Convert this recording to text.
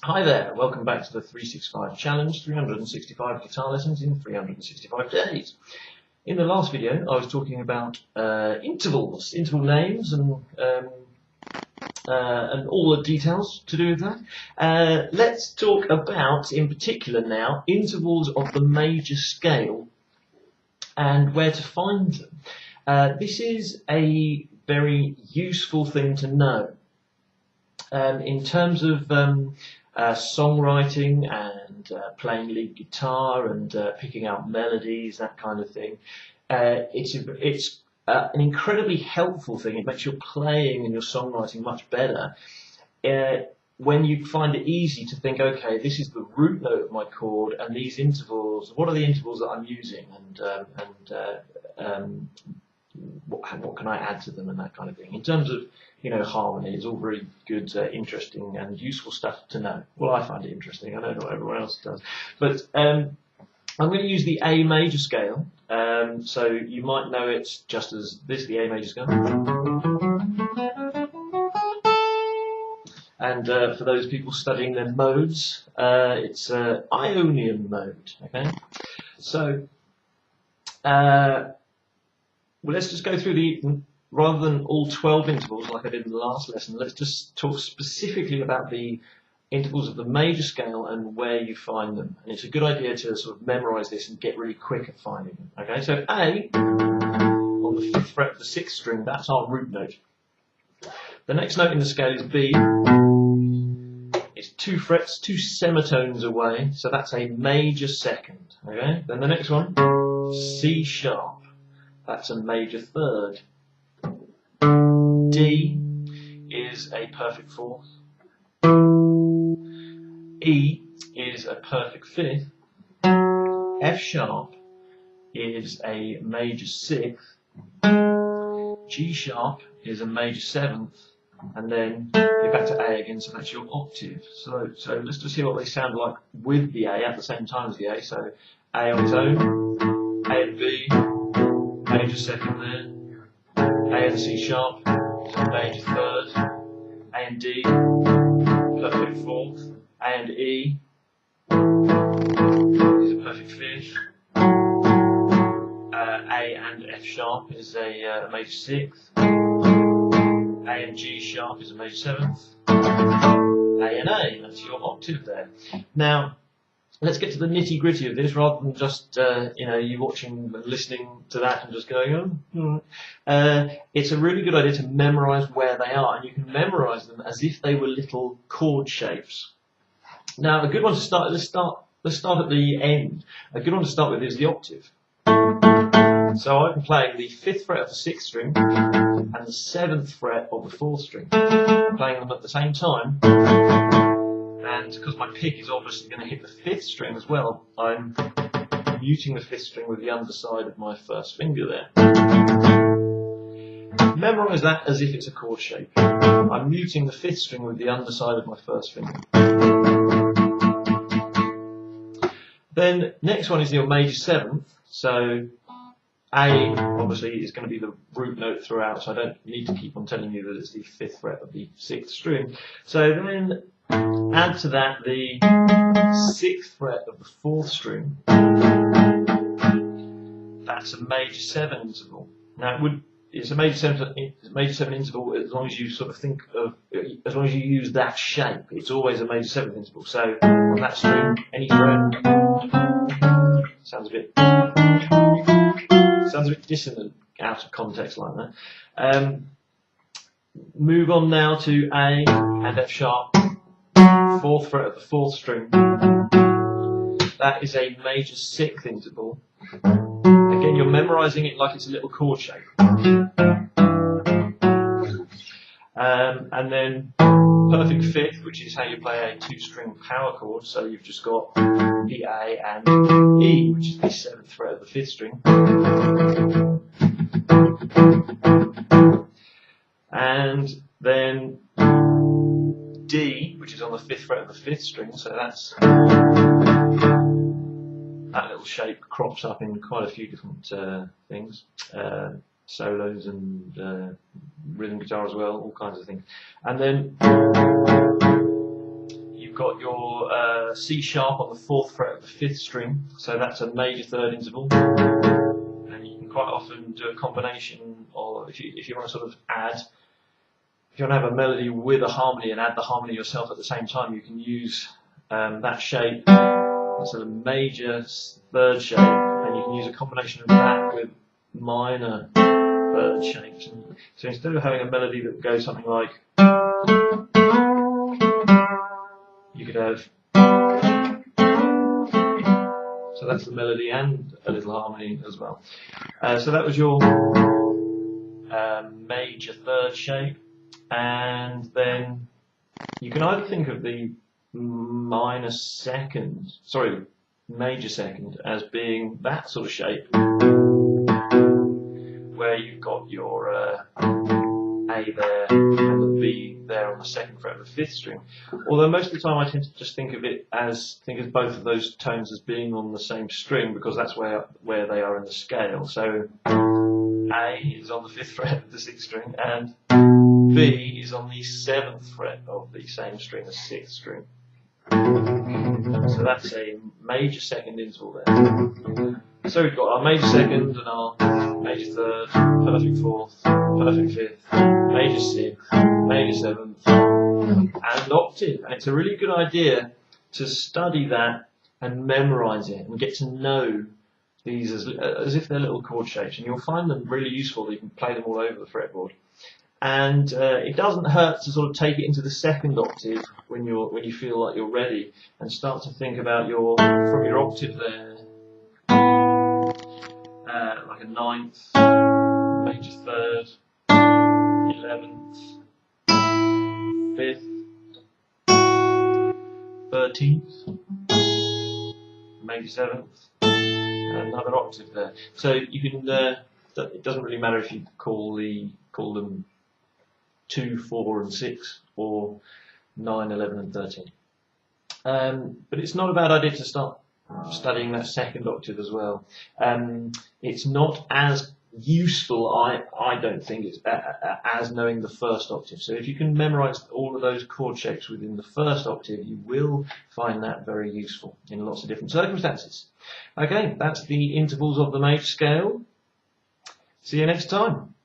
Hi there, welcome back to the 365 Challenge, 365 guitar lessons in 365 days. In the last video I was talking about interval names and all the details to do with that. Let's talk about, in particular now, intervals of the major scale and where to find them. This is a very useful thing to know. In terms of songwriting and playing lead guitar and picking out melodies, that kind of thing, it's an incredibly helpful thing. It makes your playing and your songwriting much better when you find it easy to think, okay, this is the root note of my chord, and these intervals, what are the intervals that I'm using, and what can I add to them, and that kind of thing. In terms of, harmony, it's all very good, interesting and useful stuff to know. Well, I find it interesting. I know not everyone else does. But I'm going to use the A major scale. So you might know it just as this, the A major scale. And for those people studying their modes, it's Ionian mode. Okay. So well, let's just go through rather than all 12 intervals like I did in the last lesson, let's just talk specifically about the intervals of the major scale and where you find them. And it's a good idea to sort of memorize this and get really quick at finding them. Okay, so A, on the 5th fret of the 6th string, that's our root note. The next note in the scale is B. It's 2 frets, 2 semitones away, so that's a major second. Okay, then the next one, C sharp. That's a major third. D is a perfect fourth. E is a perfect fifth. F sharp is a major sixth. G sharp is a major seventh. And then you're back to A again, so that's your octave. So let's just hear what they sound like with the A at the same time as the A. So A on its own, A and B, major second there, A and C sharp, major third, A and D, perfect fourth, A and E is a perfect fifth, A and F sharp is a major sixth, A and G sharp is a major seventh, A and A, that's your octave there. Now, let's get to the nitty-gritty of this rather than just, you watching and listening to that and just going, oh. It's a really good idea to memorize where they are, and you can memorize them as if they were little chord shapes. Now, a good one to start, let's start at the end. A good one to start with is the octave. So I'm playing the 5th fret of the 6th string and the 7th fret of the 4th string. I'm playing them at the same time. And because my pick is obviously going to hit the 5th string as well, I'm muting the 5th string with the underside of my first finger there. Memorize that as if it's a chord shape. I'm muting the 5th string with the underside of my first finger. Then next one is your major 7th. So A obviously is going to be the root note throughout, so I don't need to keep on telling you that it's the 5th fret of the 6th string. So then add to that the 6th fret of the 4th string. That's a major 7 interval. Now it's a major 7 interval as long as you sort of think of, as long as you use that shape. It's always a major 7th interval. So on that string, any fret sounds a bit dissonant out of context like that. Move on now to A and F sharp. 4th fret of the 4th string. That is a major 6th interval. Again, you're memorizing it like it's a little chord shape. And then perfect fifth, which is how you play a 2-string power chord. So you've just got the A and E, which is the 7th fret of the 5th string. And then D, which is on the 5th fret of the 5th string, so that's that little shape crops up in quite a few different things, solos and rhythm guitar as well, all kinds of things. And then you've you've got your C sharp on the 4th fret of the 5th string, so that's a major third interval. And you can quite often do a combination, or if you want to sort of add, if you want to have a melody with a harmony and add the harmony yourself at the same time, you can use that shape. That's a major third shape, and you can use a combination of that with minor third shapes. So instead of having a melody that goes something like, you could have, so that's the melody and a little harmony as well. So that was your major third shape, and then you can either think of the major second as being that sort of shape, where you've got your A there and the B there on the 2nd fret of the 5th string. Although most of the time I tend to just think of both of those tones as being on the same string, because that's where they are in the scale. So A is on the 5th fret of the 6th string, and B is on the 7th fret of the same string, the 6th string. So that's a major second interval there. So we've got our major second and our major third, perfect 4th, perfect 5th, major 6th, major 7th, and octave. And it's a really good idea to study that and memorize it and get to know these as if they're little chord shapes. And you'll find them really useful. You can play them all over the fretboard. And it doesn't hurt to sort of take it into the 2nd octave when you feel like you're ready, and start to think about from your octave there, like a 9th, major 3rd, 11th, 5th, 13th, major 7th, and another octave there. So you can. It doesn't really matter if you call them 2, 4 and 6, or 9, 11 and 13. But it's not a bad idea to start studying that 2nd octave as well. It's not as useful, I don't think, as knowing the 1st octave. So if you can memorize all of those chord shapes within the 1st octave, you will find that very useful in lots of different circumstances. Okay, that's the intervals of the major scale. See you next time.